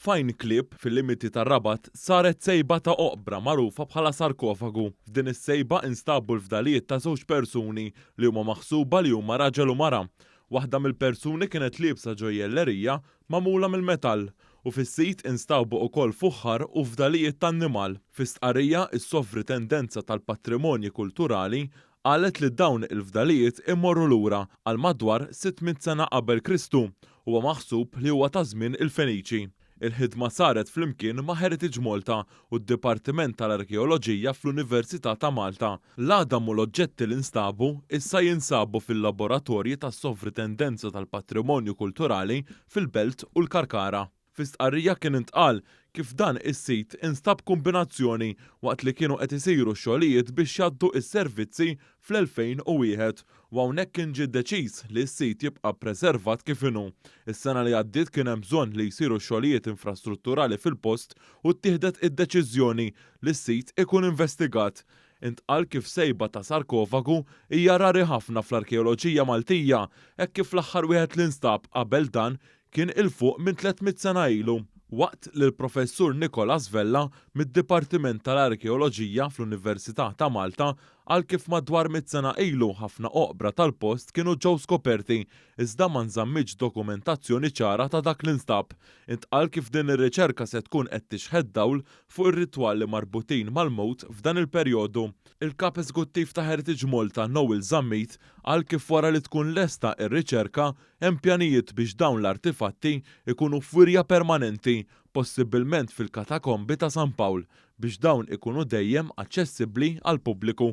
Fajn Klip fil-limiti tar-Rabat saret sejba ta' oqbra magħrufa bħala sarkofagu. F'din is-sejba instabu l-fdalijiet ta' żewġ persuni li huma maħsuba li huma raġel u mara. Waħda mill-persuni kienet liebsa ġojjellerija magħmula mill-metall u fis-sit instabu wkoll fuħħar u fdalijiet tan-nimal. Fi stqarrija is-Sovrintendenza tal-Patrimonji Kulturali qalet li dawn il-fdalijiet immorru lura għal madwar 600 sena qabel Kristu huwa maħsub li huwa ta' żmien il-Feniċi. Il-ħidma saret flimkien ma' Heritage Malta u d-Dipartiment tal-Arkeoloġija fl-Università ta' Malta. L-għadam u l-oġġetti li nstabu issa jinsabu fil-laboratorji tas-Sovrintendenza tal-Patrimonju Kulturali fil-Belt u l-Karkara. Fi stqarrija kien intqal kif dan is-sit instab kombinazzjoni waqt li kienu qed isiru xogħlijiet biex jgħaddu s-servizzi fl-2001 u hawnhekk kien ġie deċiż li s-sit jibqa' preservat kif inhu. Is-sena li għaddiet kien hemm bżonn li jsiru xogħlijiet infrastrutturali fil-post u ttieħdet id-deċiżjoni li s-sit ikun investigat. Intqal kif sejba ta' sarkofagu hija rari ħafna fl-arkeoloġija Maltija hekk kif l-aħħar wieħed li nstab qabel dan kien il-fuq minn 300 sena ilu. Waqt li l-professur Nicolas Vella mid-Dipartiment tal-Arkeoloġija fl-Università ta' Malta għal kif madwar 100 sena ilu ħafna oqbra tal-post kienu ġew skoperti iżda ma nżammitx dokumentazzjoni ċara ta' dak li nstab. Intqal kif din ir-riċerka se tkun qed tixħed dawl fuq ir-ritwali marbutin mal-mowt f'dan il-perjodu. Il-kap eżekuttiv ta' Heritage Malta Noel Zammit għal kif wara li tkun lesta ir-riċerka hemm pjanijiet biex dawn l-artifatti ikunu f'wirja permanenti, possibilment fil-katakombi ta' San Pawl, biex dawn ikunu dejjem aċċessibbli għall pubbliku.